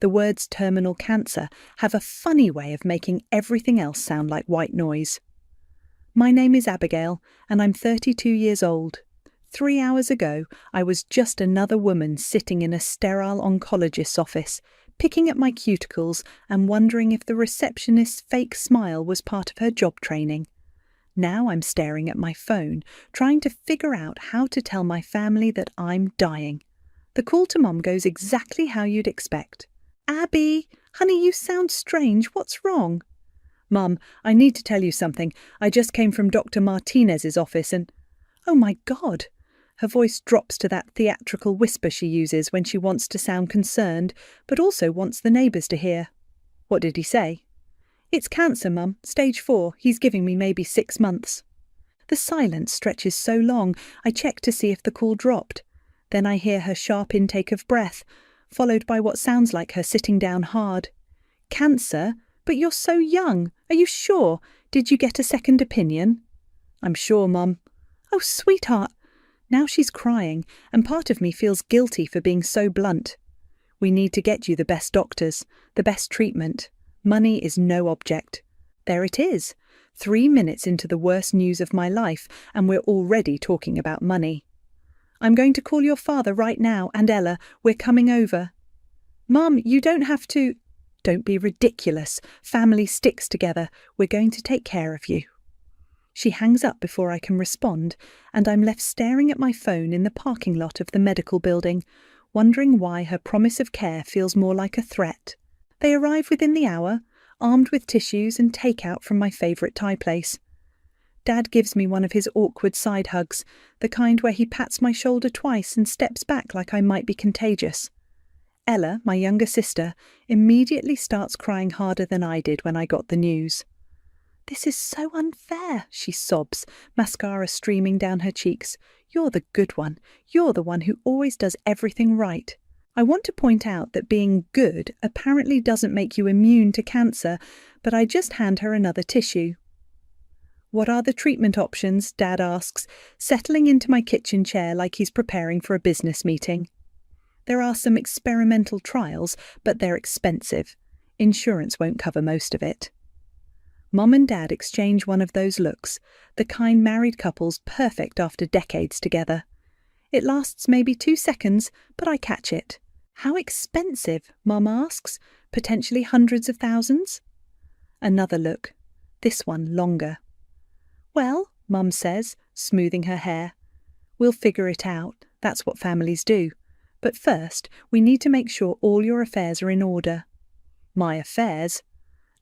The words terminal cancer have a funny way of making everything else sound like white noise. My name is Abigail, and I'm 32 years old. 3 hours ago, I was just another woman sitting in a sterile oncologist's office, picking at my cuticles and wondering if the receptionist's fake smile was part of her job training. Now I'm staring at my phone, trying to figure out how to tell my family that I'm dying. The call to Mum goes exactly how you'd expect. "Abby, honey, you sound strange. What's wrong?" "Mum, I need to tell you something. I just came from Dr. Martinez's office and—" "Oh my God!" Her voice drops to that theatrical whisper she uses when she wants to sound concerned, but also wants the neighbours to hear. "What did he say?" "It's cancer, Mum. Stage 4. He's giving me maybe 6 months." The silence stretches so long, I check to see if the call dropped. Then I hear her sharp intake of breath, followed by what sounds like her sitting down hard. "Cancer? But you're so young. Are you sure? Did you get a second opinion?" "I'm sure, Mum." "Oh, sweetheart." Now she's crying, and part of me feels guilty for being so blunt. "We need to get you the best doctors, the best treatment. Money is no object." There it is. 3 minutes into the worst news of my life, and we're already talking about money. "I'm going to call your father right now, and Ella, we're coming over." "Mum, you don't have to—" "Don't be ridiculous. Family sticks together. We're going to take care of you." She hangs up before I can respond, and I'm left staring at my phone in the parking lot of the medical building, wondering why her promise of care feels more like a threat. They arrive within the hour, armed with tissues and takeout from my favourite Thai place. Dad gives me one of his awkward side hugs, the kind where he pats my shoulder twice and steps back like I might be contagious. Ella, my younger sister, immediately starts crying harder than I did when I got the news. "This is so unfair," she sobs, mascara streaming down her cheeks. "You're the good one. You're the one who always does everything right." I want to point out that being good apparently doesn't make you immune to cancer, but I just hand her another tissue. "What are the treatment options?" Dad asks, settling into my kitchen chair like he's preparing for a business meeting. "There are some experimental trials, but they're expensive. Insurance won't cover most of it." Mum and Dad exchange one of those looks, the kind married couples perfect after decades together. It lasts maybe 2 seconds, but I catch it. "How expensive?" Mum asks. "Potentially hundreds of thousands?" Another look. This one longer. "Well," Mum says, smoothing her hair, "we'll figure it out. That's what families do. But first, we need to make sure all your affairs are in order." "My affairs?"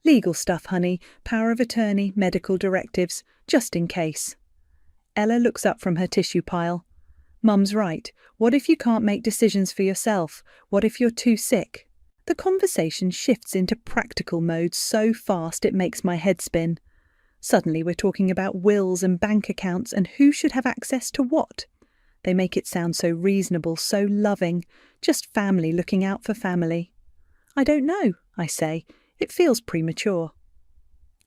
"Legal stuff, honey. Power of attorney, medical directives, just in case." Ella looks up from her tissue pile. "Mum's right. What if you can't make decisions for yourself? What if you're too sick?" The conversation shifts into practical mode so fast it makes my head spin. Suddenly we're talking about wills and bank accounts and who should have access to what. They make it sound so reasonable, so loving, just family looking out for family. "I don't know," I say. "It feels premature."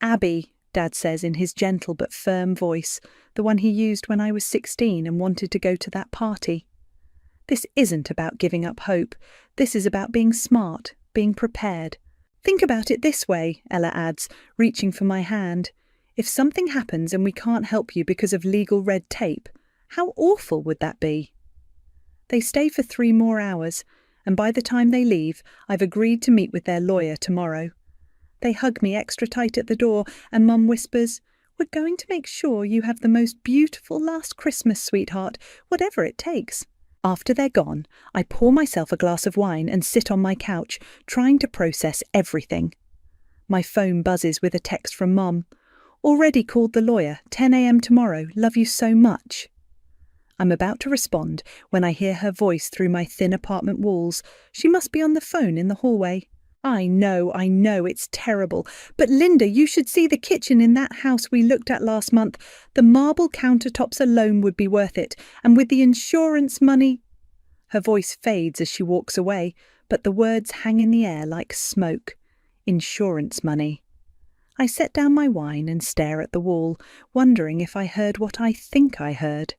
"Abby," Dad says in his gentle but firm voice, the one he used when I was 16 and wanted to go to that party. "This isn't about giving up hope. This is about being smart, being prepared. Think about it this way," Ella adds, reaching for my hand. "If something happens and we can't help you because of legal red tape, how awful would that be?" They stay for 3 more hours, and by the time they leave, I've agreed to meet with their lawyer tomorrow. They hug me extra tight at the door, and Mum whispers, "We're going to make sure you have the most beautiful last Christmas, sweetheart, whatever it takes." After they're gone, I pour myself a glass of wine and sit on my couch, trying to process everything. My phone buzzes with a text from Mum. "Already called the lawyer, 10 a.m. tomorrow, love you so much." I'm about to respond when I hear her voice through my thin apartment walls. She must be on the phone in the hallway. I know, it's terrible. But Linda, you should see the kitchen in that house we looked at last month. The marble countertops alone would be worth it. And with the insurance money—" Her voice fades as she walks away, but the words hang in the air like smoke. Insurance money. I set down my wine and stare at the wall, wondering if I heard what I think I heard.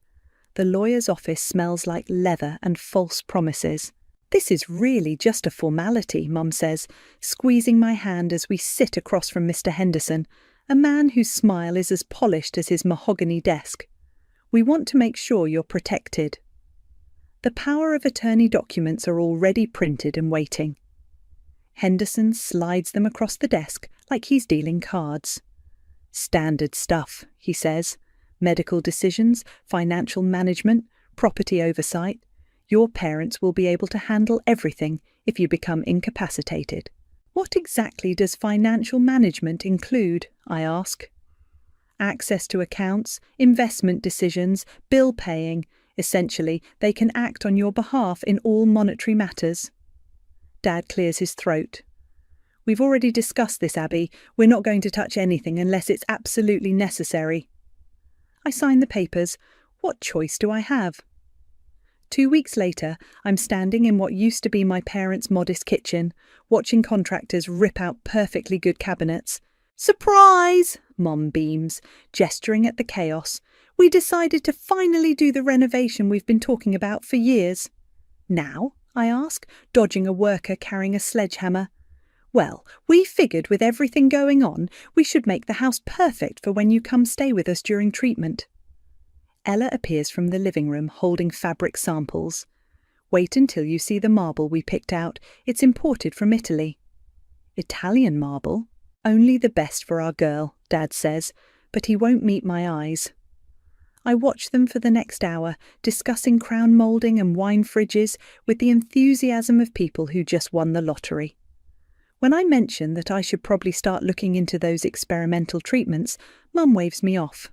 The lawyer's office smells like leather and false promises. This is really just a formality, Mum says, squeezing my hand as we sit across from Mr. Henderson, a man whose smile is as polished as his mahogany desk. We want to make sure you're protected. The power of attorney documents are already printed and waiting. Henderson slides them across the desk like he's dealing cards. Standard stuff, he says. Medical decisions, financial management, property oversight. Your parents will be able to handle everything if you become incapacitated. What exactly does financial management include, I ask. Access to accounts, investment decisions, bill paying. Essentially, they can act on your behalf in all monetary matters. Dad clears his throat. We've already discussed this, Abby. We're not going to touch anything unless it's absolutely necessary. I sign the papers. What choice do I have? 2 weeks later, I'm standing in what used to be my parents' modest kitchen, watching contractors rip out perfectly good cabinets. Surprise! Mom beams, gesturing at the chaos. We decided to finally do the renovation we've been talking about for years. Now? I ask, dodging a worker carrying a sledgehammer. Well, we figured with everything going on, we should make the house perfect for when you come stay with us during treatment. Ella appears from the living room holding fabric samples. Wait until you see the marble we picked out. It's imported from Italy. Italian marble? Only the best for our girl, Dad says, but he won't meet my eyes. I watch them for the next hour, discussing crown moulding and wine fridges with the enthusiasm of people who just won the lottery. When I mention that I should probably start looking into those experimental treatments, Mum waves me off.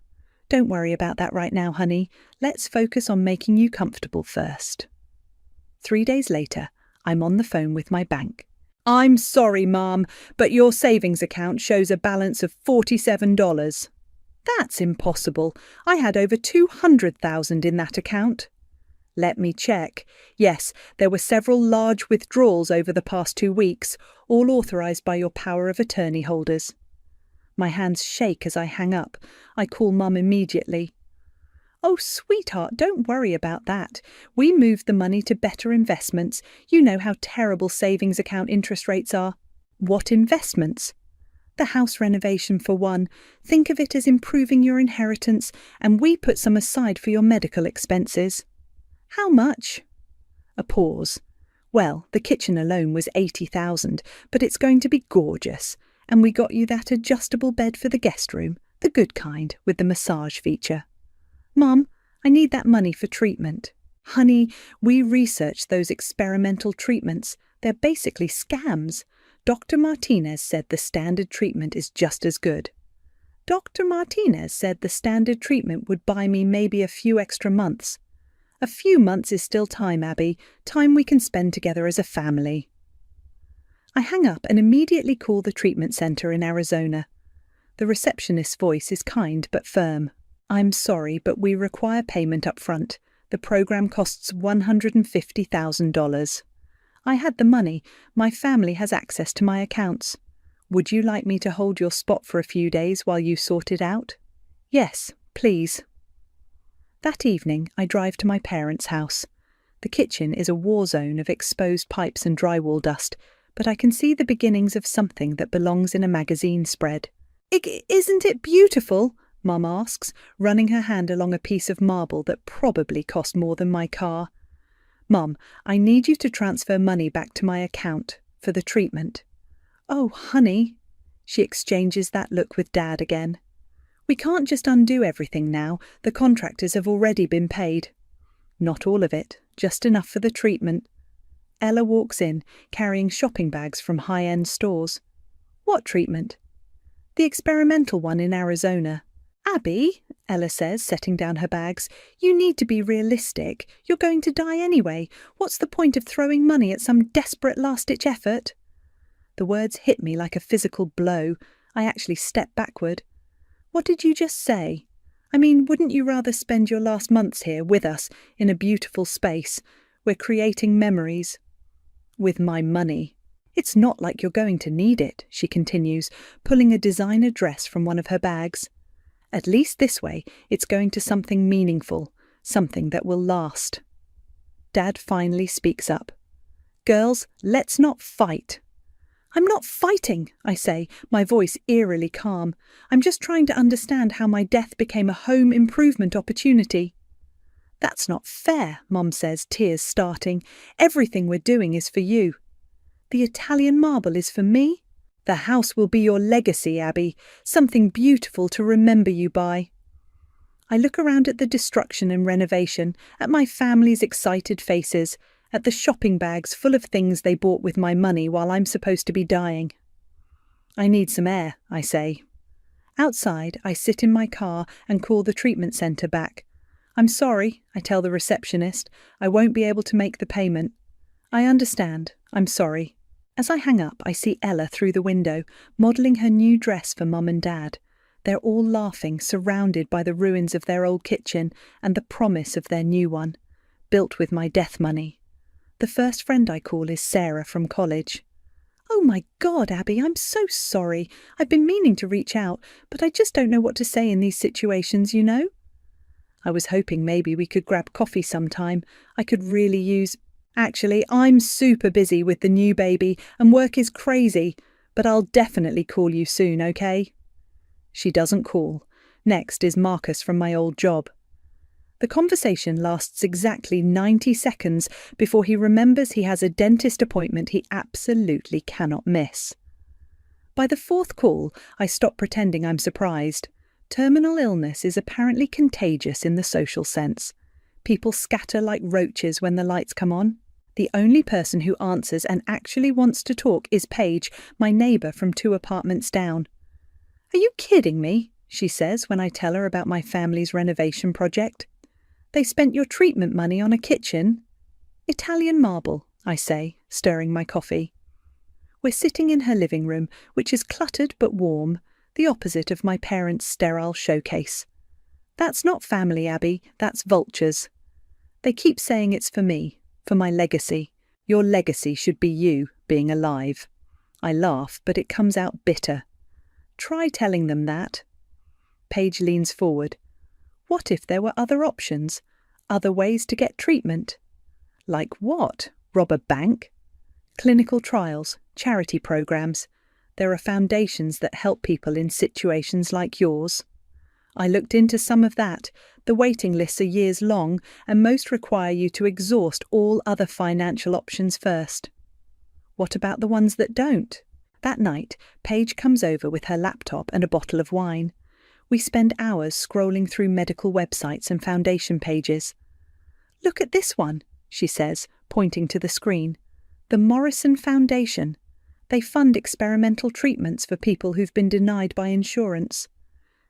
Don't worry about that right now, honey. Let's focus on making you comfortable first. 3 days later, I'm on the phone with my bank. I'm sorry, Mum, but your savings account shows a balance of $47. That's impossible. I had over $200,000 in that account. Let me check. Yes, there were several large withdrawals over the past 2 weeks, all authorised by your power of attorney holders. My hands shake as I hang up. I call Mum immediately. Oh, sweetheart, don't worry about that. We moved the money to better investments. You know how terrible savings account interest rates are. What investments? The house renovation for one. Think of it as improving your inheritance, and we put some aside for your medical expenses. How much? A pause. Well, the kitchen alone was $80,000, but it's going to be gorgeous. And we got you that adjustable bed for the guest room, the good kind, with the massage feature. Mum, I need that money for treatment. Honey, we researched those experimental treatments. They're basically scams. Dr. Martinez said the standard treatment is just as good. Dr. Martinez said the standard treatment would buy me maybe a few extra months. A few months is still time, Abby, time we can spend together as a family. I hang up and immediately call the treatment centre in Arizona. The receptionist's voice is kind but firm. I'm sorry, but we require payment up front. The program costs $150,000. I had the money. My family has access to my accounts. Would you like me to hold your spot for a few days while you sort it out? Yes, please. That evening, I drive to my parents' house. The kitchen is a war zone of exposed pipes and drywall dust, but I can see the beginnings of something that belongs in a magazine spread. Isn't it beautiful? Mum asks, running her hand along a piece of marble that probably cost more than my car. Mum, I need you to transfer money back to my account for the treatment. Oh, honey. She exchanges that look with Dad again. We can't just undo everything now. The contractors have already been paid. Not all of it, just enough for the treatment. Ella walks in, carrying shopping bags from high-end stores. What treatment? The experimental one in Arizona. Abby, Ella says, setting down her bags, you need to be realistic. You're going to die anyway. What's the point of throwing money at some desperate last-ditch effort? The words hit me like a physical blow. I actually step backward. What did you just say? I mean, wouldn't you rather spend your last months here with us in a beautiful space? We're creating memories. With my money. It's not like you're going to need it, she continues, pulling a designer dress from one of her bags. At least this way, it's going to something meaningful, something that will last. Dad finally speaks up. Girls, let's not fight. I'm not fighting, I say, my voice eerily calm. I'm just trying to understand how my death became a home improvement opportunity. That's not fair, Mum says, tears starting. Everything we're doing is for you. The Italian marble is for me? The house will be your legacy, Abby, something beautiful to remember you by. I look around at the destruction and renovation, at my family's excited faces, at the shopping bags full of things they bought with my money while I'm supposed to be dying. I need some air, I say. Outside, I sit in my car and call the treatment centre back. I'm sorry, I tell the receptionist. I won't be able to make the payment. I understand. I'm sorry. As I hang up, I see Ella through the window, modelling her new dress for Mum and Dad. They're all laughing, surrounded by the ruins of their old kitchen and the promise of their new one, built with my death money. The first friend I call is Sarah from college. Oh my God, Abby, I'm so sorry. I've been meaning to reach out, but I just don't know what to say in these situations, you know? I was hoping maybe we could grab coffee sometime. I could really use... Actually, I'm super busy with the new baby and work is crazy, but I'll definitely call you soon, okay? She doesn't call. Next is Marcus from my old job. The conversation lasts exactly 90 seconds before he remembers he has a dentist appointment he absolutely cannot miss. By the fourth call, I stop pretending I'm surprised. Terminal illness is apparently contagious in the social sense. People scatter like roaches when the lights come on. The only person who answers and actually wants to talk is Paige, my neighbour from 2 apartments down. Are you kidding me? She says when I tell her about my family's renovation project. They spent your treatment money on a kitchen? Italian marble, I say, stirring my coffee. We're sitting in her living room, which is cluttered but warm, the opposite of my parents' sterile showcase. That's not family, Abby, that's vultures. They keep saying it's for me, for my legacy. Your legacy should be you being alive. I laugh, but it comes out bitter. Try telling them that. Paige leans forward. What if there were other options? Other ways to get treatment? Like what? Rob a bank? Clinical trials, charity programs. There are foundations that help people in situations like yours. I looked into some of that. The waiting lists are years long, and most require you to exhaust all other financial options first. What about the ones that don't? That night, Paige comes over with her laptop and a bottle of wine. We spend hours scrolling through medical websites and foundation pages. Look at this one, she says, pointing to the screen. The Morrison Foundation. They fund experimental treatments for people who've been denied by insurance.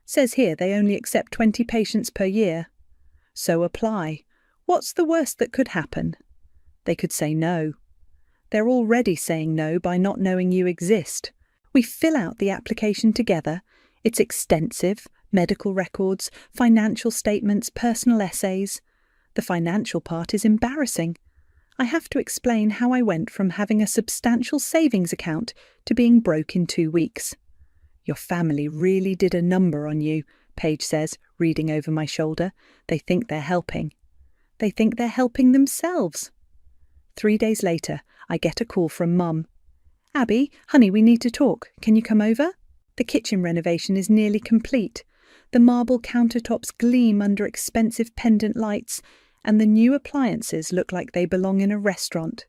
Says here they only accept 20 patients per year. So apply. What's the worst that could happen? They could say no. They're already saying no by not knowing you exist. We fill out the application together. It's extensive, medical records, financial statements, personal essays. The financial part is embarrassing. I have to explain how I went from having a substantial savings account to being broke in 2 weeks. Your family really did a number on you, Paige says, reading over my shoulder. They think they're helping. They think they're helping themselves. 3 days later, I get a call from Mum. Abby, honey, we need to talk. Can you come over? The kitchen renovation is nearly complete. The marble countertops gleam under expensive pendant lights, and the new appliances look like they belong in a restaurant.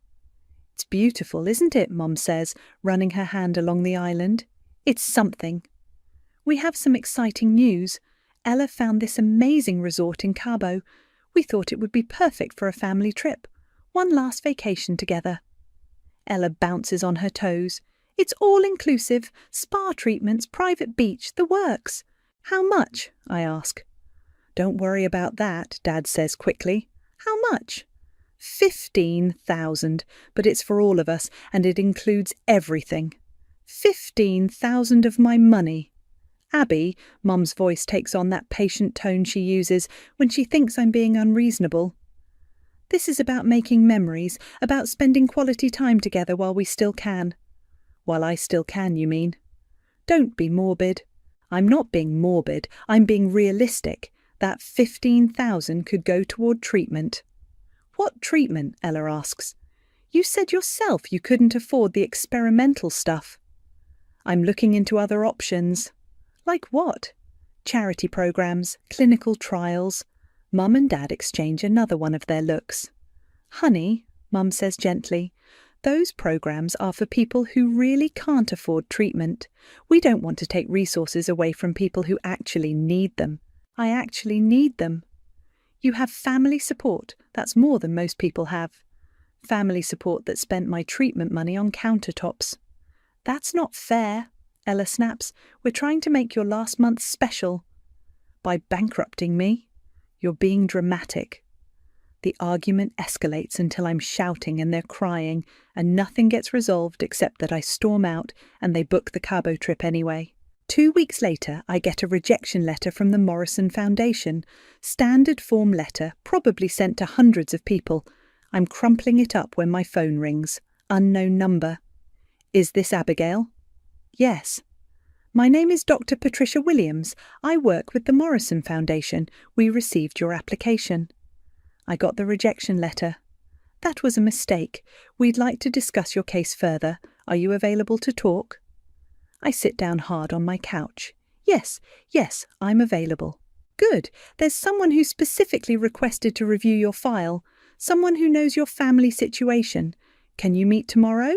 It's beautiful, isn't it? Mum says, running her hand along the island. It's something. We have some exciting news. Ella found this amazing resort in Cabo. We thought it would be perfect for a family trip. One last vacation together. Ella bounces on her toes. It's all inclusive, spa treatments, private beach, the works. How much? I ask. Don't worry about that, Dad says quickly. How much? 15,000, but it's for all of us, and it includes everything. 15,000 of my money. Abby, Mum's voice takes on that patient tone she uses when she thinks I'm being unreasonable. This is about making memories, about spending quality time together while we still can. While I still can, you mean? Don't be morbid. I'm not being morbid, I'm being realistic. That 15,000 could go toward treatment. What treatment? Ella asks. You said yourself you couldn't afford the experimental stuff. I'm looking into other options. Like what? Charity programs, clinical trials. Mum and Dad exchange another one of their looks. Honey, Mum says gently, those programs are for people who really can't afford treatment. We don't want to take resources away from people who actually need them. I actually need them. You have family support. That's more than most people have. Family support that spent my treatment money on countertops. That's not fair, Ella snaps. We're trying to make your last month special. By bankrupting me? You're being dramatic. The argument escalates until I'm shouting and they're crying, and nothing gets resolved except that I storm out and they book the Cabo trip anyway. 2 weeks later, I get a rejection letter from the Morrison Foundation. Standard form letter, probably sent to hundreds of people. I'm crumpling it up when my phone rings. Unknown number. Is this Abigail? Yes. My name is Dr. Patricia Williams. I work with the Morrison Foundation. We received your application. I got the rejection letter. That was a mistake. We'd like to discuss your case further. Are you available to talk? I sit down hard on my couch. Yes, I'm available. Good. There's someone who specifically requested to review your file. Someone who knows your family situation. Can you meet tomorrow?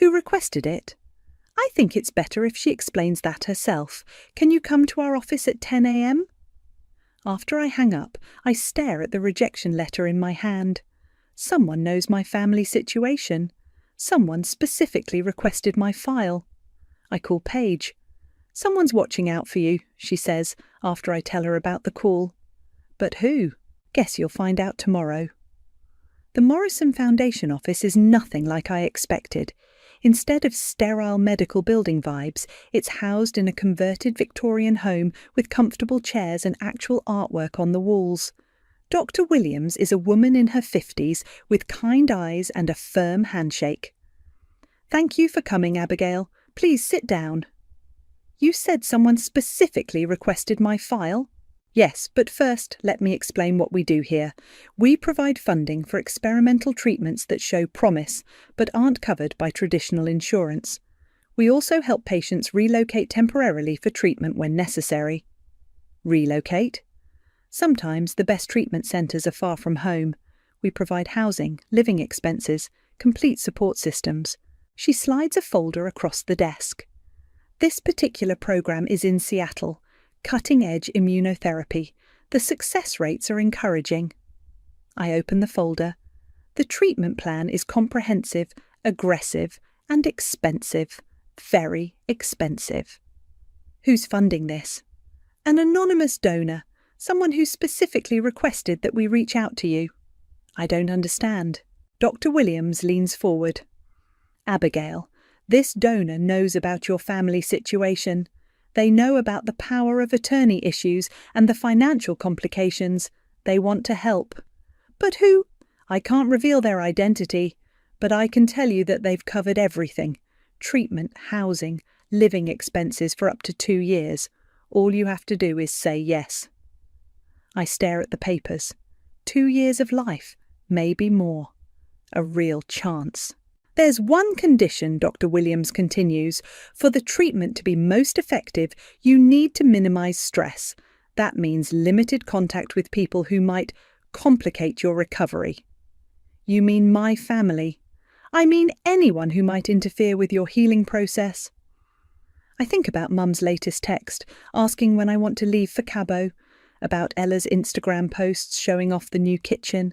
Who requested it? I think it's better if she explains that herself. Can you come to our office at 10 a.m? After I hang up, I stare at the rejection letter in my hand. Someone knows my family situation. Someone specifically requested my file. I call Paige. Someone's watching out for you, she says, after I tell her about the call. But who? Guess you'll find out tomorrow. The Morrison Foundation office is nothing like I expected. Instead of sterile medical building vibes, it's housed in a converted Victorian home with comfortable chairs and actual artwork on the walls. Dr. Williams is a woman in her 50s with kind eyes and a firm handshake. Thank you for coming, Abigail. Please sit down. You said someone specifically requested my file? Yes, but first let me explain what we do here. We provide funding for experimental treatments that show promise, but aren't covered by traditional insurance. We also help patients relocate temporarily for treatment when necessary. Relocate? Sometimes the best treatment centres are far from home. We provide housing, living expenses, complete support systems. She slides a folder across the desk. This particular program is in Seattle. Cutting-edge immunotherapy. The success rates are encouraging. I open the folder. The treatment plan is comprehensive, aggressive, and expensive. Very expensive. Who's funding this? An anonymous donor. Someone who specifically requested that we reach out to you. I don't understand. Dr. Williams leans forward. Abigail, this donor knows about your family situation. They know about the power of attorney issues and the financial complications. They want to help. But who? I can't reveal their identity, but I can tell you that they've covered everything. Treatment, housing, living expenses for up to 2 years. All you have to do is say yes. I stare at the papers. 2 years of life, maybe more. A real chance. There's one condition, Dr. Williams continues. For the treatment to be most effective, you need to minimize stress. That means limited contact with people who might complicate your recovery. You mean my family? I mean anyone who might interfere with your healing process. I think about Mum's latest text, asking when I want to leave for Cabo, about Ella's Instagram posts showing off the new kitchen,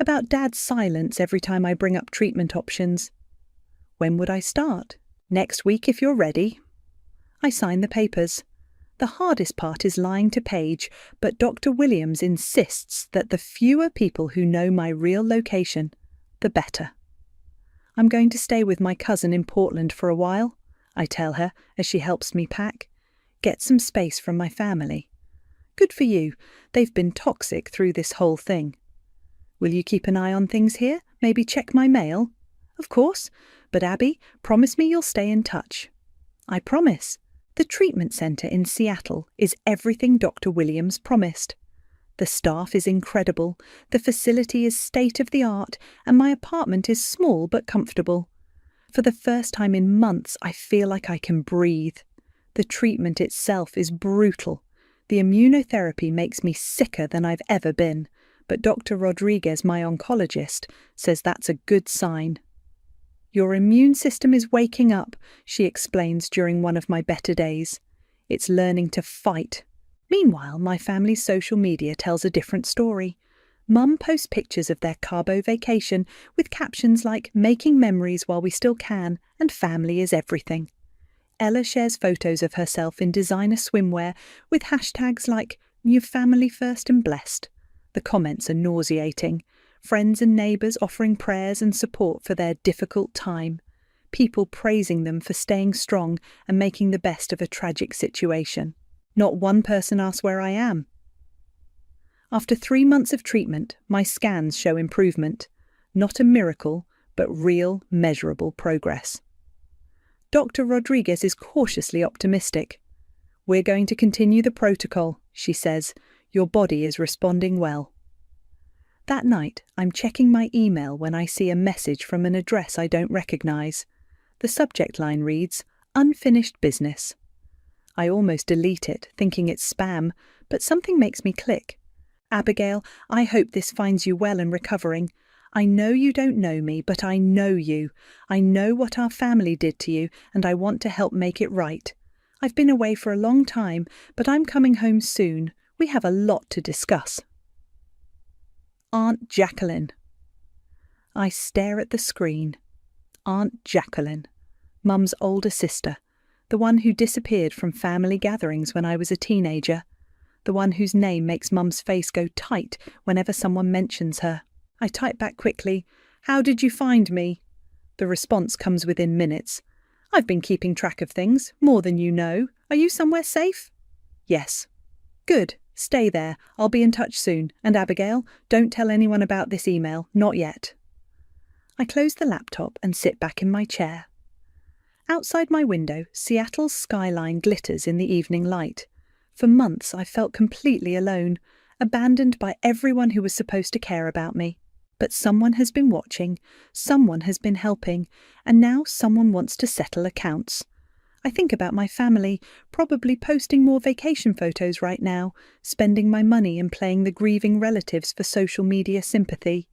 about Dad's silence every time I bring up treatment options. When would I start? Next week if you're ready. I sign the papers. The hardest part is lying to Paige, but Dr. Williams insists that the fewer people who know my real location, the better. I'm going to stay with my cousin in Portland for a while, I tell her as she helps me pack. Get some space from my family. Good for you. They've been toxic through this whole thing. Will you keep an eye on things here? Maybe check my mail? Of course. But Abby, promise me you'll stay in touch. I promise. The treatment centre in Seattle is everything Dr. Williams promised. The staff is incredible, the facility is state-of-the-art, and my apartment is small but comfortable. For the first time in months, I feel like I can breathe. The treatment itself is brutal. The immunotherapy makes me sicker than I've ever been, but Dr. Rodriguez, my oncologist, says that's a good sign. Your immune system is waking up, she explains during one of my better days. It's learning to fight. Meanwhile, my family's social media tells a different story. Mum posts pictures of their Cabo vacation with captions like "making memories while we still can" and "family is everything." Ella shares photos of herself in designer swimwear with hashtags like "new family first" and "blessed." The comments are nauseating. Friends and neighbours offering prayers and support for their difficult time. People praising them for staying strong and making the best of a tragic situation. Not one person asks where I am. After 3 months of treatment, my scans show improvement. Not a miracle, but real, measurable progress. Dr. Rodriguez is cautiously optimistic. "We're going to continue the protocol," she says. "Your body is responding well." That night, I'm checking my email when I see a message from an address I don't recognise. The subject line reads, "Unfinished business." I almost delete it, thinking it's spam, but something makes me click. "Abigail, I hope this finds you well and recovering. I know you don't know me, but I know you. I know what our family did to you, and I want to help make it right. I've been away for a long time, but I'm coming home soon. We have a lot to discuss." Aunt Jacqueline. I stare at the screen. Aunt Jacqueline, Mum's older sister, the one who disappeared from family gatherings when I was a teenager, the one whose name makes Mum's face go tight whenever someone mentions her. I type back quickly, "How did you find me?" The response comes within minutes. "I've been keeping track of things, more than you know. Are you somewhere safe?" "Yes." "Good. Stay there. I'll be in touch soon. And Abigail, don't tell anyone about this email. Not yet." I close the laptop and sit back in my chair. Outside my window, Seattle's skyline glitters in the evening light. For months I felt completely alone, abandoned by everyone who was supposed to care about me. But someone has been watching, someone has been helping, and now someone wants to settle accounts. I think about my family, probably posting more vacation photos right now, spending my money and playing the grieving relatives for social media sympathy.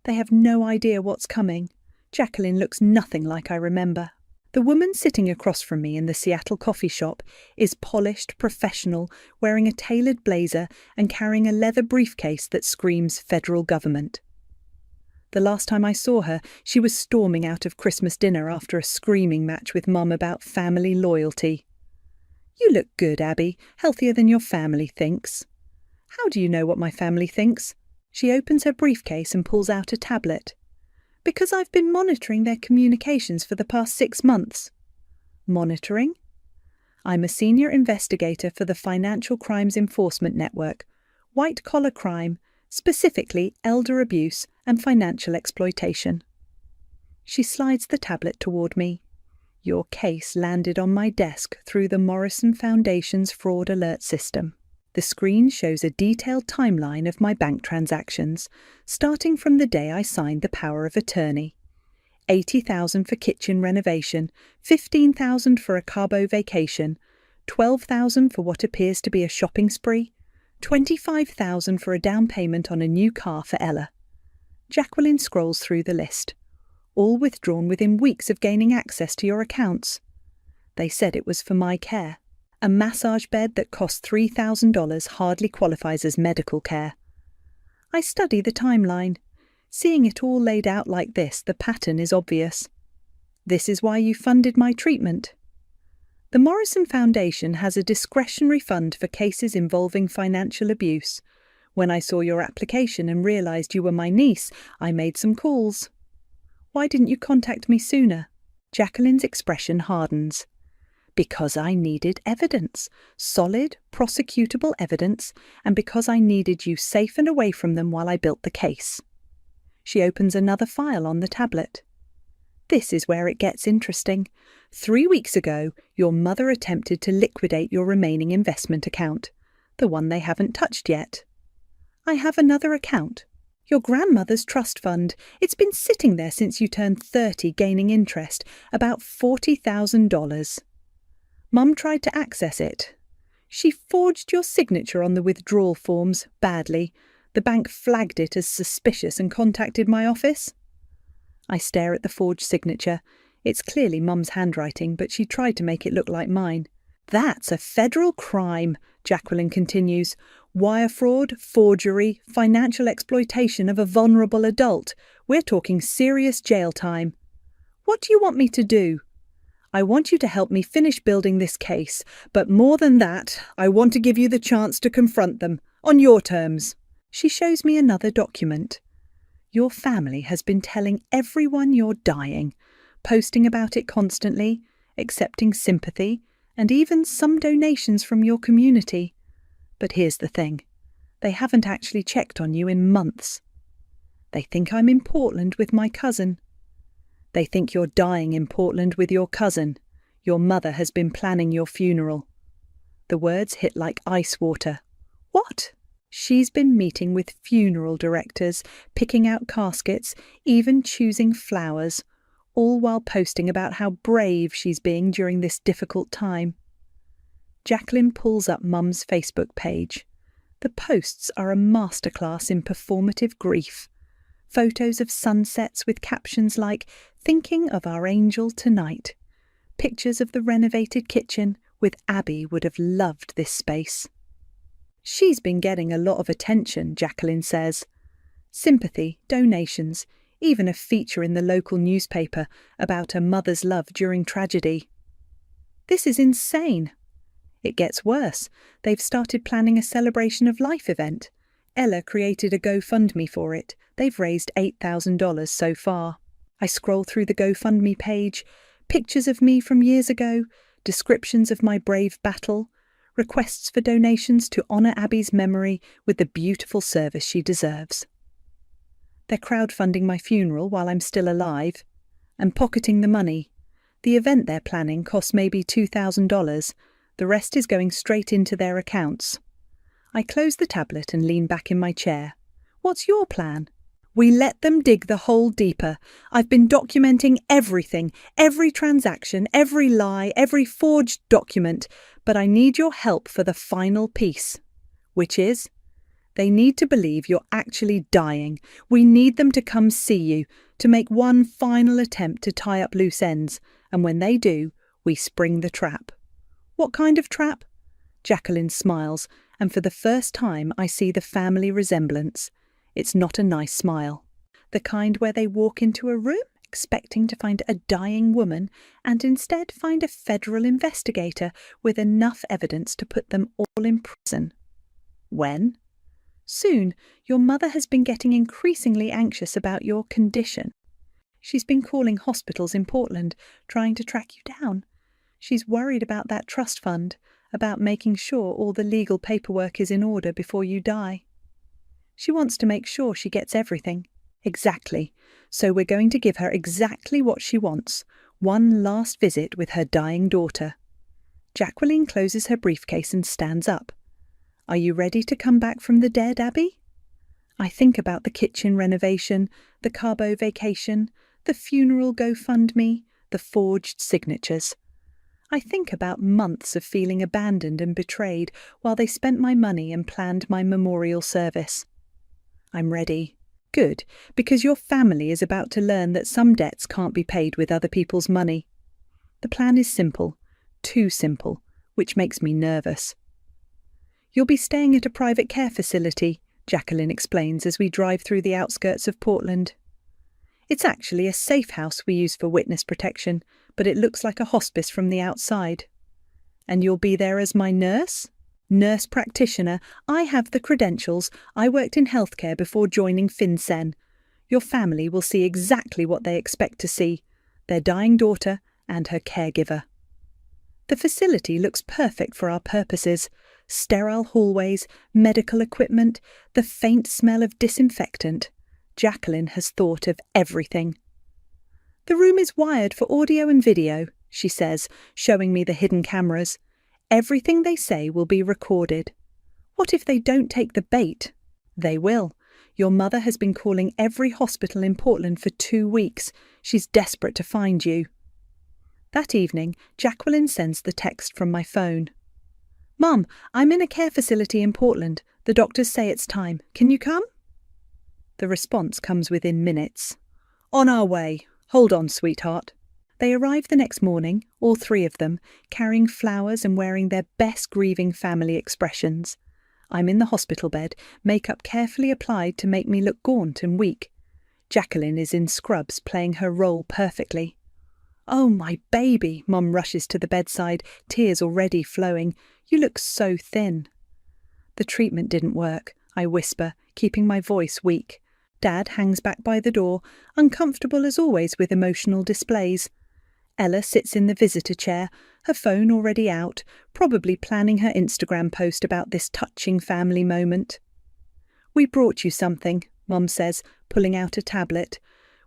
They have no idea what's coming. Jacqueline looks nothing like I remember. The woman sitting across from me in the Seattle coffee shop is polished, professional, wearing a tailored blazer and carrying a leather briefcase that screams federal government. The last time I saw her, she was storming out of Christmas dinner after a screaming match with Mum about family loyalty. "You look good, Abby, healthier than your family thinks." "How do you know what my family thinks?" She opens her briefcase and pulls out a tablet. "Because I've been monitoring their communications for the past 6 months. "Monitoring?" "I'm a senior investigator for the Financial Crimes Enforcement Network. White-collar crime, specifically elder abuse and financial exploitation." She slides the tablet toward me. "Your case landed on my desk through the Morrison Foundation's fraud alert system." The screen shows a detailed timeline of my bank transactions, starting from the day I signed the power of attorney. $80,000 for kitchen renovation, $15,000 for a Cabo vacation, $12,000 for what appears to be a shopping spree, $25,000 for a down payment on a new car for Ella. Jacqueline scrolls through the list. All withdrawn within weeks of gaining access to your accounts. They said it was for my care. A massage bed that cost $3,000 hardly qualifies as medical care. I study the timeline. Seeing it all laid out like this, the pattern is obvious. This is why you funded my treatment. The Morrison Foundation has a discretionary fund for cases involving financial abuse. When I saw your application and realised you were my niece, I made some calls. Why didn't you contact me sooner? Jacqueline's expression hardens. Because I needed evidence, solid, prosecutable evidence, and because I needed you safe and away from them while I built the case. She opens another file on the tablet. This is where it gets interesting. 3 weeks ago, your mother attempted to liquidate your remaining investment account, the one they haven't touched yet. I have another account. Your grandmother's trust fund. It's been sitting there since you turned 30, gaining interest, about $40,000. Mum tried to access it. She forged your signature on the withdrawal forms, badly. The bank flagged it as suspicious and contacted my office. I stare at the forged signature. It's clearly Mum's handwriting, but she tried to make it look like mine. That's a federal crime, Jacqueline continues. Wire fraud, forgery, financial exploitation of a vulnerable adult. We're talking serious jail time. What do you want me to do? I want you to help me finish building this case, but more than that, I want to give you the chance to confront them, on your terms. She shows me another document. Your family has been telling everyone you're dying, posting about it constantly, accepting sympathy, and even some donations from your community. But here's the thing. They haven't actually checked on you in months. They think I'm in Portland with my cousin. They think you're dying in Portland with your cousin. Your mother has been planning your funeral. The words hit like ice water. What? She's been meeting with funeral directors, picking out caskets, even choosing flowers, all while posting about how brave she's being during this difficult time. Jacqueline pulls up Mum's Facebook page. The posts are a masterclass in performative grief. Photos of sunsets with captions like, "Thinking of our angel tonight." Pictures of the renovated kitchen, with Abby would have loved this space. She's been getting a lot of attention, Jacqueline says. Sympathy, donations, even a feature in the local newspaper about a mother's love during tragedy. This is insane. It gets worse. They've started planning a celebration of life event. Ella created a GoFundMe for it. They've raised $8,000 so far. I scroll through the GoFundMe page. Pictures of me from years ago, descriptions of my brave battle, requests for donations to honour Abby's memory with the beautiful service she deserves. They're crowdfunding my funeral while I'm still alive and pocketing the money. The event they're planning costs maybe $2,000. The rest is going straight into their accounts. I close the tablet and lean back in my chair. What's your plan? We let them dig the hole deeper. I've been documenting everything, every transaction, every lie, every forged document, but I need your help for the final piece, which is, they need to believe you're actually dying. We need them to come see you, to make one final attempt to tie up loose ends, and when they do, we spring the trap. What kind of trap? Jacqueline smiles, and for the first time I see the family resemblance. It's not a nice smile. The kind where they walk into a room expecting to find a dying woman and instead find a federal investigator with enough evidence to put them all in prison. When? Soon. Your mother has been getting increasingly anxious about your condition. She's been calling hospitals in Portland, trying to track you down. She's worried about that trust fund, about making sure all the legal paperwork is in order before you die. She wants to make sure she gets everything. Exactly. So we're going to give her exactly what she wants. One last visit with her dying daughter. Jacqueline closes her briefcase and stands up. Are you ready to come back from the dead, Abby? I think about the kitchen renovation, the Cabo vacation, the funeral GoFundMe, the forged signatures. I think about months of feeling abandoned and betrayed while they spent my money and planned my memorial service. I'm ready. Good, because your family is about to learn that some debts can't be paid with other people's money. The plan is simple, too simple, which makes me nervous. You'll be staying at a private care facility, Jacqueline explains as we drive through the outskirts of Portland. It's actually a safe house we use for witness protection, but it looks like a hospice from the outside. And you'll be there as my nurse? Nurse practitioner. I have the credentials. I worked in healthcare before joining FinCEN. Your family will see exactly what they expect to see, their dying daughter and her caregiver. The facility looks perfect for our purposes. Sterile hallways, medical equipment, the faint smell of disinfectant. Jacqueline has thought of everything. The room is wired for audio and video, she says, showing me the hidden cameras. Everything they say will be recorded. What if they don't take the bait? They will. Your mother has been calling every hospital in Portland for 2 weeks. She's desperate to find you. That evening, Jacqueline sends the text from my phone. Mum, I'm in a care facility in Portland. The doctors say it's time. Can you come? The response comes within minutes. On our way. Hold on, sweetheart. They arrive the next morning, all 3 of them, carrying flowers and wearing their best grieving family expressions. I'm in the hospital bed, makeup carefully applied to make me look gaunt and weak. Jacqueline is in scrubs, playing her role perfectly. Oh, my baby, Mum rushes to the bedside, tears already flowing. You look so thin. The treatment didn't work, I whisper, keeping my voice weak. Dad hangs back by the door, uncomfortable as always with emotional displays. Ella sits in the visitor chair, her phone already out, probably planning her Instagram post about this touching family moment. We brought you something, Mum says, pulling out a tablet.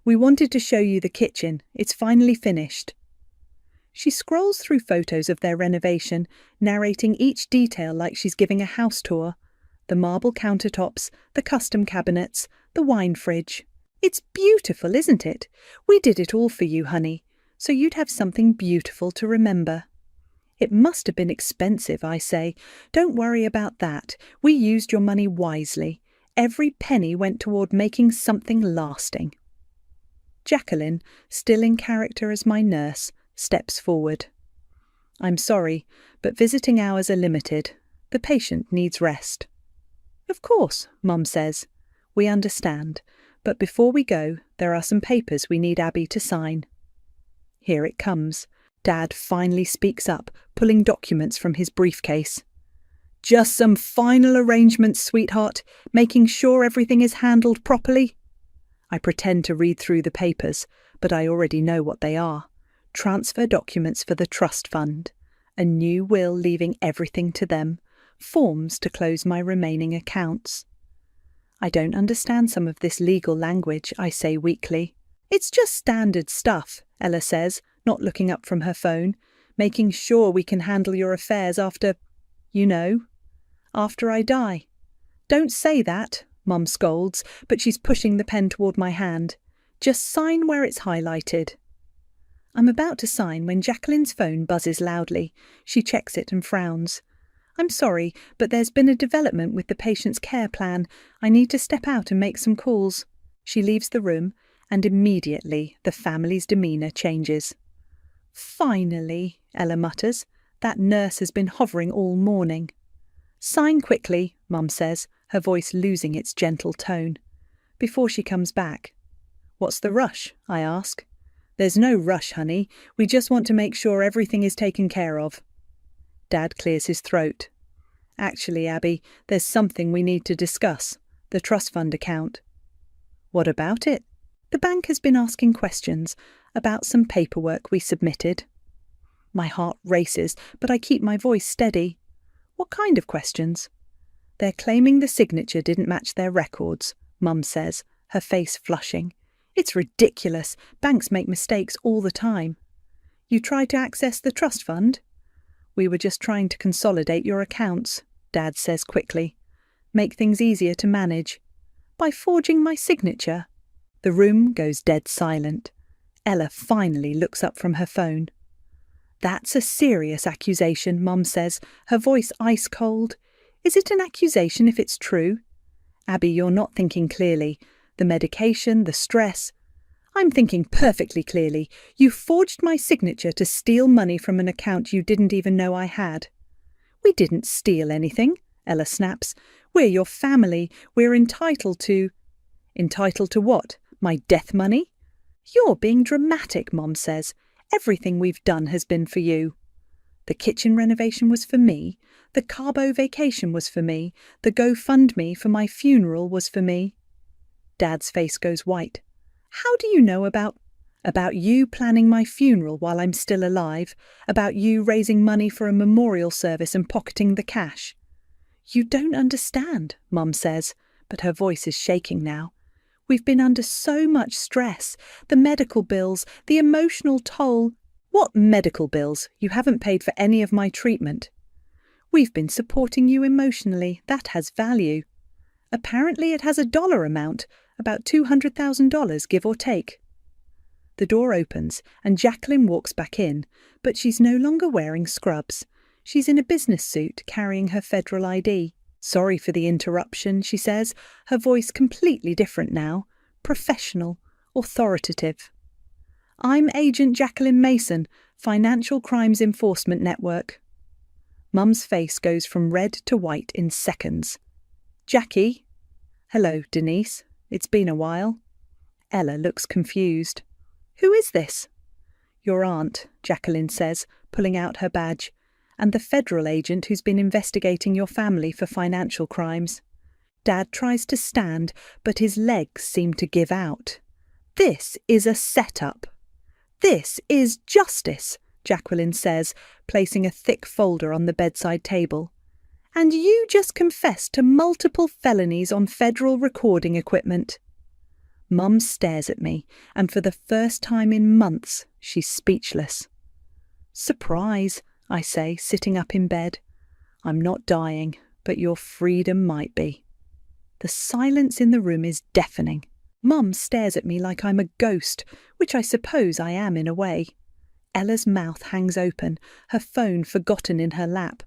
We wanted to show you the kitchen. It's finally finished. She scrolls through photos of their renovation, narrating each detail like she's giving a house tour. The marble countertops, the custom cabinets, the wine fridge. It's beautiful, isn't it? We did it all for you, honey, so you'd have something beautiful to remember. It must have been expensive, I say. Don't worry about that. We used your money wisely. Every penny went toward making something lasting. Jacqueline, still in character as my nurse, steps forward. I'm sorry, but visiting hours are limited. The patient needs rest. Of course, Mum says. We understand, but before we go, there are some papers we need Abby to sign. Here it comes. Dad finally speaks up, pulling documents from his briefcase. Just some final arrangements, sweetheart, making sure everything is handled properly. I pretend to read through the papers, but I already know what they are. Transfer documents for the trust fund, a new will leaving everything to them, forms to close my remaining accounts. I don't understand some of this legal language, I say weakly. It's just standard stuff, Ella says, not looking up from her phone, making sure we can handle your affairs after I die. Don't say that, Mum scolds, but she's pushing the pen toward my hand. Just sign where it's highlighted. I'm about to sign when Jacqueline's phone buzzes loudly. She checks it and frowns. I'm sorry, but there's been a development with the patient's care plan. I need to step out and make some calls. She leaves the room, and immediately the family's demeanour changes. Finally, Ella mutters. That nurse has been hovering all morning. Sign quickly, Mum says, her voice losing its gentle tone. Before she comes back. What's the rush? I ask. There's no rush, honey. We just want to make sure everything is taken care of. Dad clears his throat. Actually, Abby, there's something we need to discuss. The trust fund account. What about it? The bank has been asking questions about some paperwork we submitted. My heart races, but I keep my voice steady. What kind of questions? They're claiming the signature didn't match their records, Mum says, her face flushing. It's ridiculous. Banks make mistakes all the time. You tried to access the trust fund? We were just trying to consolidate your accounts, Dad says quickly. Make things easier to manage. By forging my signature. The room goes dead silent. Ella finally looks up from her phone. That's a serious accusation, Mum says, her voice ice cold. Is it an accusation if it's true? Abby, you're not thinking clearly. The medication, the stress. I'm thinking perfectly clearly. You forged my signature to steal money from an account you didn't even know I had. We didn't steal anything, Ella snaps. We're your family. We're entitled to... Entitled to what? My death money? You're being dramatic, Mum says. Everything we've done has been for you. The kitchen renovation was for me. The Cabo vacation was for me. The GoFundMe for my funeral was for me. Dad's face goes white. How do you know about you planning my funeral while I'm still alive? About you raising money for a memorial service and pocketing the cash? You don't understand, Mum says, but her voice is shaking now. We've been under so much stress. The medical bills, the emotional toll. What medical bills? You haven't paid for any of my treatment. We've been supporting you emotionally. That has value. Apparently it has a dollar amount, about $200,000 give or take. The door opens and Jacqueline walks back in, but she's no longer wearing scrubs. She's in a business suit carrying her federal ID. Sorry for the interruption, she says, her voice completely different now, professional, authoritative. I'm Agent Jacqueline Mason, Financial Crimes Enforcement Network. Mum's face goes from red to white in seconds. Jackie? Hello, Denise. It's been a while. Ella looks confused. Who is this? Your aunt, Jacqueline says, pulling out her badge, and the federal agent who's been investigating your family for financial crimes. Dad tries to stand, but his legs seem to give out. This is a setup. This is justice, Jacqueline says, placing a thick folder on the bedside table. And you just confessed to multiple felonies on federal recording equipment. Mum stares at me, and for the first time in months, she's speechless. Surprise, I say, sitting up in bed. I'm not dying, but your freedom might be. The silence in the room is deafening. Mum stares at me like I'm a ghost, which I suppose I am in a way. Ella's mouth hangs open, her phone forgotten in her lap.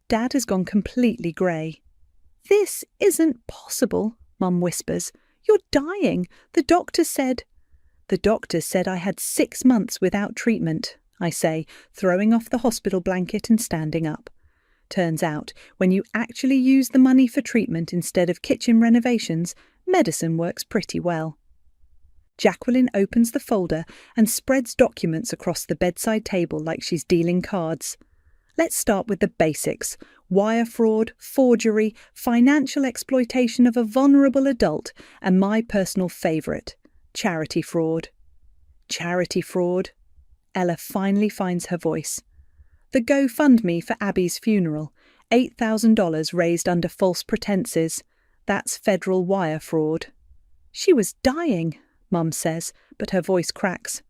Dad has gone completely grey. This isn't possible, Mum whispers. You're dying. The doctor said I had 6 months without treatment, I say, throwing off the hospital blanket and standing up. Turns out, when you actually use the money for treatment instead of kitchen renovations, medicine works pretty well. Jacqueline opens the folder and spreads documents across the bedside table like she's dealing cards. Let's start with the basics. Wire fraud, forgery, financial exploitation of a vulnerable adult, and my personal favourite, charity fraud. Charity fraud. Ella finally finds her voice. The GoFundMe for Abby's funeral, $8,000 raised under false pretences. That's federal wire fraud. She was dying, Mum says, but her voice cracks.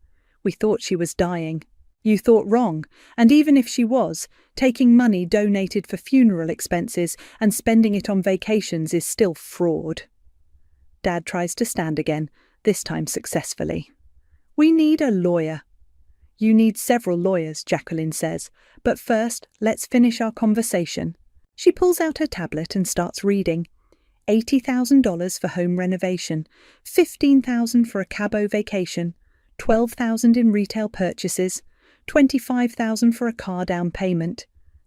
We thought she was dying. You thought wrong, and even if she was, taking money donated for funeral expenses and spending it on vacations is still fraud. Dad tries to stand again, this time successfully. We need a lawyer. You need several lawyers, Jacqueline says, but first, let's finish our conversation. She pulls out her tablet and starts reading. $80,000 for home renovation, $15,000 for a Cabo vacation, $12,000 in retail purchases, $25,000 for a car down payment,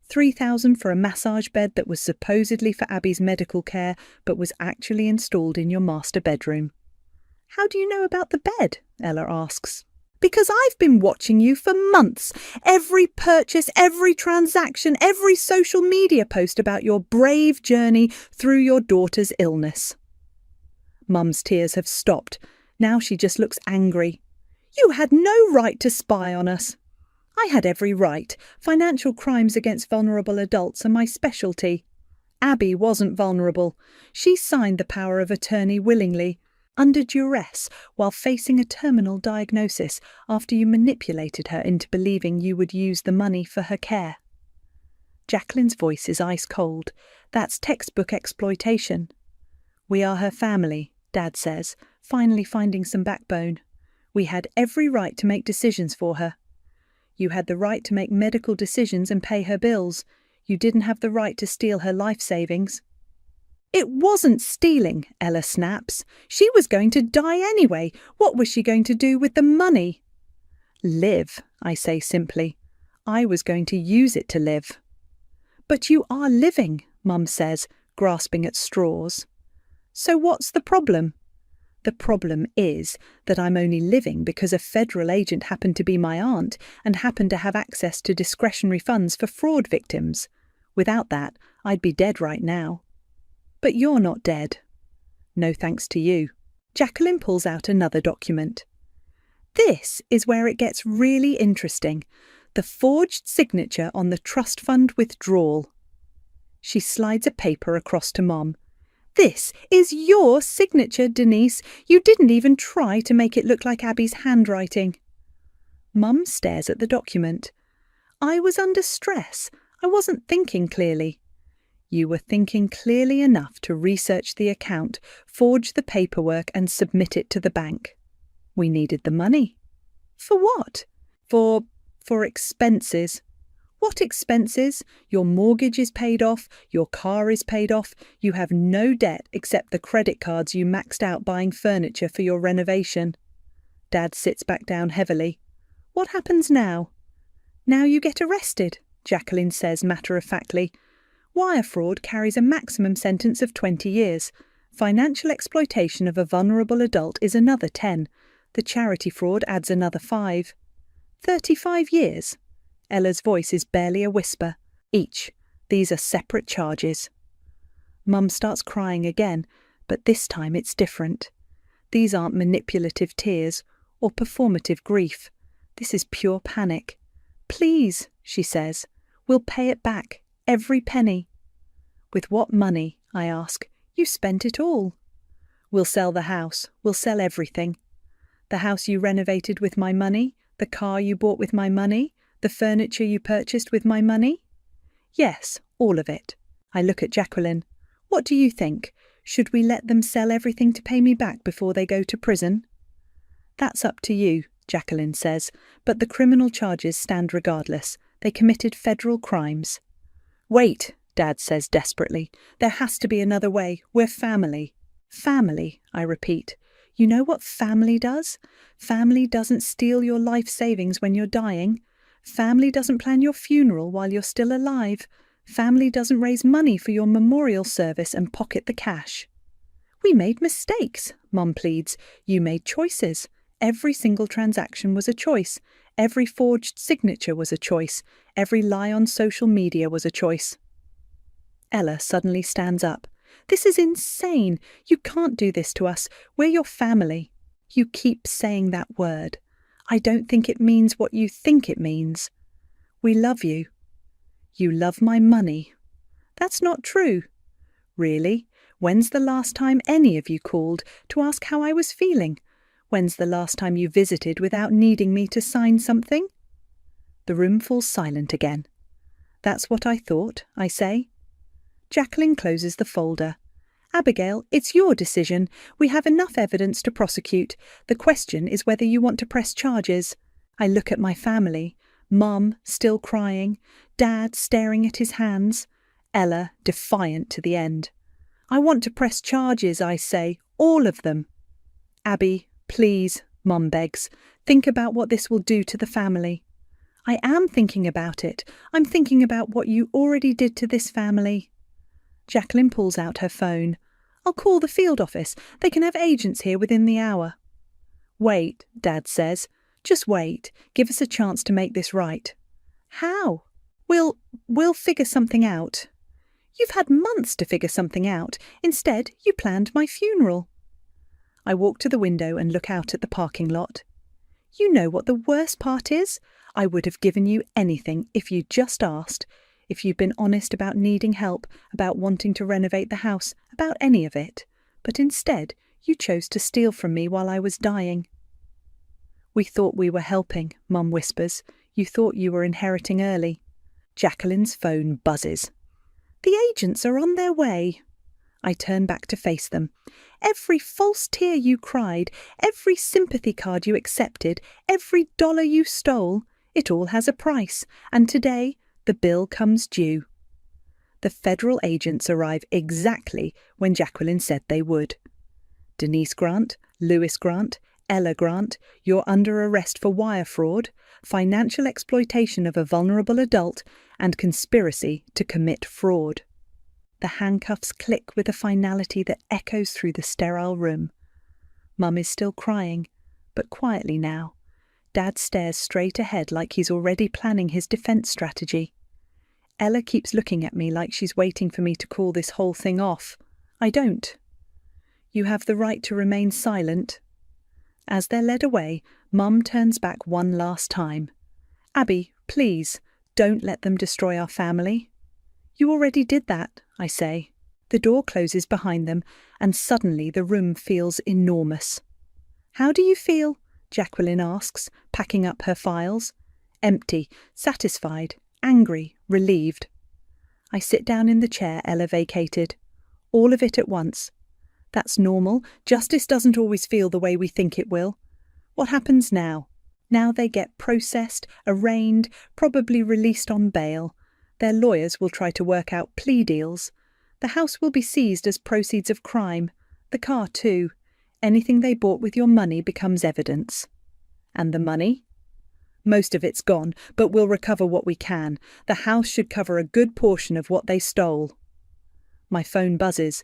$3,000 for a massage bed that was supposedly for Abby's medical care but was actually installed in your master bedroom. How do you know about the bed? Ella asks. Because I've been watching you for months. Every purchase, every transaction, every social media post about your brave journey through your daughter's illness. Mum's tears have stopped. Now she just looks angry. You had no right to spy on us. I had every right. Financial crimes against vulnerable adults are my specialty. Abby wasn't vulnerable. She signed the power of attorney willingly, under duress, while facing a terminal diagnosis after you manipulated her into believing you would use the money for her care. Jacqueline's voice is ice cold. That's textbook exploitation. We are her family, Dad says, finally finding some backbone. We had every right to make decisions for her. You had the right to make medical decisions and pay her bills. You didn't have the right to steal her life savings. It wasn't stealing, Ella snaps. She was going to die anyway. What was she going to do with the money? Live, I say simply. I was going to use it to live. But you are living, Mum says, grasping at straws. So what's the problem? The problem is that I'm only living because a federal agent happened to be my aunt and happened to have access to discretionary funds for fraud victims. Without that, I'd be dead right now. But you're not dead. No thanks to you. Jacqueline pulls out another document. This is where it gets really interesting. The forged signature on the trust fund withdrawal. She slides a paper across to Mom. This is your signature, Denise. You didn't even try to make it look like Abby's handwriting. Mum stares at the document. I was under stress. I wasn't thinking clearly. You were thinking clearly enough to research the account, forge the paperwork and submit it to the bank. We needed the money. For what? For expenses. What expenses? Your mortgage is paid off, your car is paid off, you have no debt except the credit cards you maxed out buying furniture for your renovation. Dad sits back down heavily. What happens now? Now you get arrested, Jacqueline says matter-of-factly. Wire fraud carries a maximum sentence of 20 years. Financial exploitation of a vulnerable adult is another 10. The charity fraud adds another 5. 35 years. Ella's voice is barely a whisper. Each. These are separate charges. Mum starts crying again, but this time it's different. These aren't manipulative tears or performative grief. This is pure panic. Please, she says, we'll pay it back, every penny. With what money? I ask. You spent it all. We'll sell the house. We'll sell everything. The house you renovated with my money, the car you bought with my money, the furniture you purchased with my money? Yes, all of it. I look at Jacqueline. What do you think? Should we let them sell everything to pay me back before they go to prison? That's up to you, Jacqueline says, but the criminal charges stand regardless. They committed federal crimes. Wait, Dad says desperately. There has to be another way. We're family. Family, I repeat. You know what family does? Family doesn't steal your life savings when you're dying. Family doesn't plan your funeral while you're still alive. Family doesn't raise money for your memorial service and pocket the cash. We made mistakes, Mum pleads. You made choices. Every single transaction was a choice. Every forged signature was a choice. Every lie on social media was a choice. Ella suddenly stands up. This is insane. You can't do this to us. We're your family. You keep saying that word. I don't think it means what you think it means. We love you. You love my money. That's not true. Really? When's the last time any of you called to ask how I was feeling? When's the last time you visited without needing me to sign something? The room falls silent again. That's what I thought, I say. Jacqueline closes the folder. Abigail, it's your decision. We have enough evidence to prosecute. The question is whether you want to press charges. I look at my family. Mum, still crying. Dad, staring at his hands. Ella, defiant to the end. I want to press charges, I say. All of them. Abby, please, Mum begs. Think about what this will do to the family. I am thinking about it. I'm thinking about what you already did to this family. Jacqueline pulls out her phone. I'll call the field office. They can have agents here within the hour. Wait, Dad says. Just wait. Give us a chance to make this right. How? We'll figure something out. You've had months to figure something out. Instead, you planned my funeral. I walk to the window and look out at the parking lot. You know what the worst part is? I would have given you anything if you'd just asked. If you'd been honest about needing help, about wanting to renovate the house, about any of it. But instead, you chose to steal from me while I was dying. We thought we were helping, Mum whispers. You thought you were inheriting early. Jacqueline's phone buzzes. The agents are on their way. I turn back to face them. Every false tear you cried, every sympathy card you accepted, every dollar you stole, it all has a price, and today the bill comes due. The federal agents arrive exactly when Jacqueline said they would. Denise Grant, Lewis Grant, Ella Grant, you're under arrest for wire fraud, financial exploitation of a vulnerable adult, and conspiracy to commit fraud. The handcuffs click with a finality that echoes through the sterile room. Mum is still crying, but quietly now. Dad stares straight ahead like he's already planning his defense strategy. Ella keeps looking at me like she's waiting for me to call this whole thing off. I don't. You have the right to remain silent. As they're led away, Mum turns back one last time. Abby, please, don't let them destroy our family. You already did that, I say. The door closes behind them, and suddenly the room feels enormous. How do you feel? Jacqueline asks, packing up her files. Empty, satisfied, angry, relieved. I sit down in the chair Ella vacated. All of it at once. That's normal. Justice doesn't always feel the way we think it will. What happens now? Now they get processed, arraigned, probably released on bail. Their lawyers will try to work out plea deals. The house will be seized as proceeds of crime. The car too. Anything they bought with your money becomes evidence. And the money? Most of it's gone, but we'll recover what we can. The house should cover a good portion of what they stole. My phone buzzes.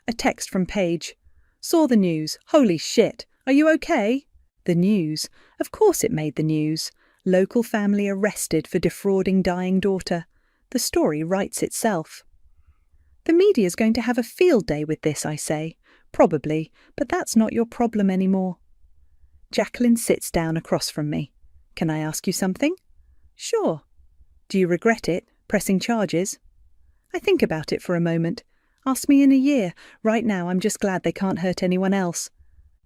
A text from Paige. Saw the news. Holy shit. Are you okay? The news. Of course it made the news. Local family arrested for defrauding dying daughter. The story writes itself. The media's going to have a field day with this, I say. Probably, but that's not your problem anymore. Jacqueline sits down across from me. Can I ask you something? Sure. Do you regret it, pressing charges? I think about it for a moment. Ask me in a year. Right now I'm just glad they can't hurt anyone else.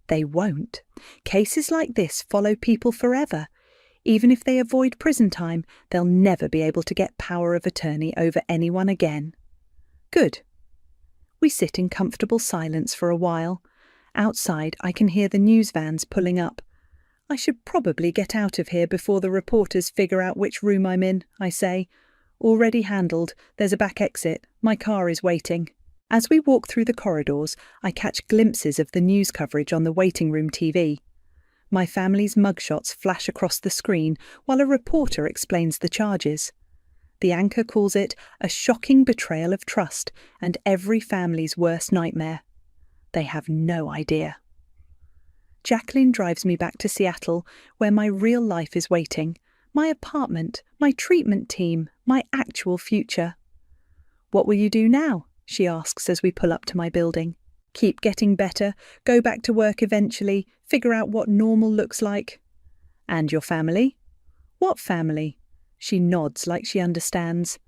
They won't. Cases like this follow people forever. Even if they avoid prison time, they'll never be able to get power of attorney over anyone again. Good. We sit in comfortable silence for a while. Outside, I can hear the news vans pulling up. I should probably get out of here before the reporters figure out which room I'm in, I say. Already handled. There's a back exit. My car is waiting. As we walk through the corridors, I catch glimpses of the news coverage on the waiting room TV. My family's mugshots flash across the screen while a reporter explains the charges. The anchor calls it a shocking betrayal of trust and every family's worst nightmare. They have no idea. Jacqueline drives me back to Seattle, where my real life is waiting. My apartment, my treatment team, my actual future. What will you do now? She asks as we pull up to my building. Keep getting better, go back to work eventually, figure out what normal looks like. And your family? What family? She nods like she understands.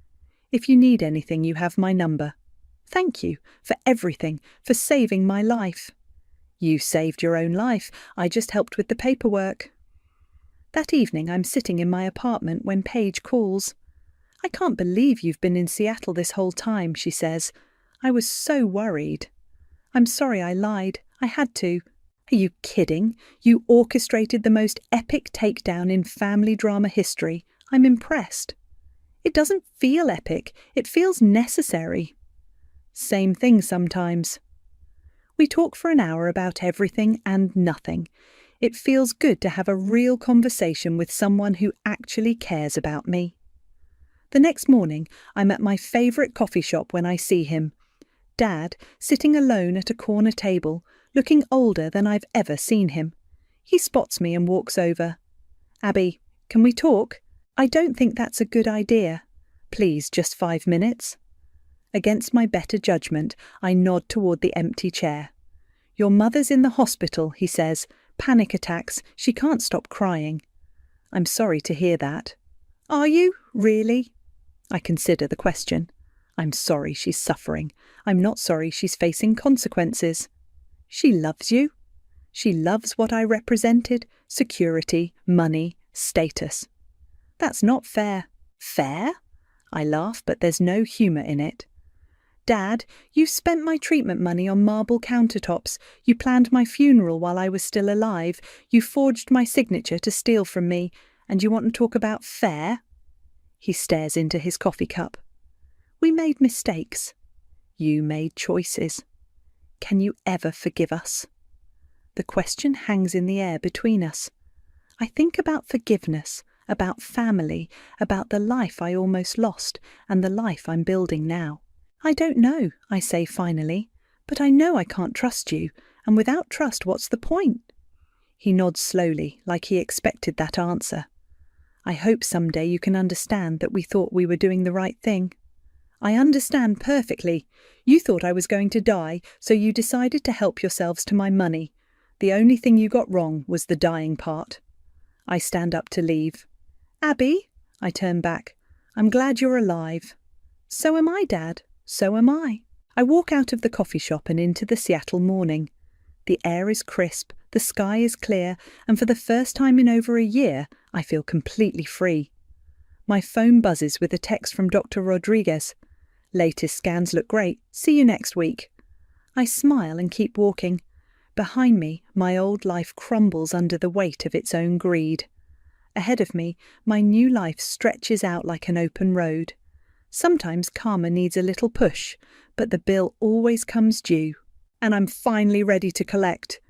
If you need anything, you have my number. Thank you for everything, for saving my life. You saved your own life. I just helped with the paperwork. That evening I'm sitting in my apartment when Paige calls. I can't believe you've been in Seattle this whole time, she says. I was so worried. I'm sorry I lied. I had to. Are you kidding? You orchestrated the most epic takedown in family drama history. I'm impressed. It doesn't feel epic. It feels necessary. Same thing sometimes. We talk for an hour about everything and nothing. It feels good to have a real conversation with someone who actually cares about me. The next morning, I'm at my favourite coffee shop when I see him. Dad, sitting alone at a corner table, looking older than I've ever seen him. He spots me and walks over. Abby, can we talk? I don't think that's a good idea. Please, just 5 minutes. Against my better judgment, I nod toward the empty chair. Your mother's in the hospital, he says. Panic attacks. She can't stop crying. I'm sorry to hear that. Are you? Really? I consider the question. I'm sorry she's suffering. I'm not sorry she's facing consequences. She loves you. She loves what I represented. Security, money, status. That's not fair. Fair? I laugh, but there's no humour in it. Dad, you spent my treatment money on marble countertops. You planned my funeral while I was still alive. You forged my signature to steal from me. And you want to talk about fair? He stares into his coffee cup. We made mistakes. You made choices. Can you ever forgive us? The question hangs in the air between us. I think about forgiveness, about family, about the life I almost lost and the life I'm building now. I don't know, I say finally, but I know I can't trust you, and without trust, what's the point? He nods slowly, like he expected that answer. I hope someday you can understand that we thought we were doing the right thing. I understand perfectly. You thought I was going to die, so you decided to help yourselves to my money. The only thing you got wrong was the dying part. I stand up to leave. Abby? I turn back. I'm glad you're alive. So am I, Dad. So am I. I walk out of the coffee shop and into the Seattle morning. The air is crisp, the sky is clear, and for the first time in over a year, I feel completely free. My phone buzzes with a text from Dr. Rodriguez. Latest scans look great. See you next week. I smile and keep walking. Behind me, my old life crumbles under the weight of its own greed. Ahead of me, my new life stretches out like an open road. Sometimes karma needs a little push, but the bill always comes due. And I'm finally ready to collect.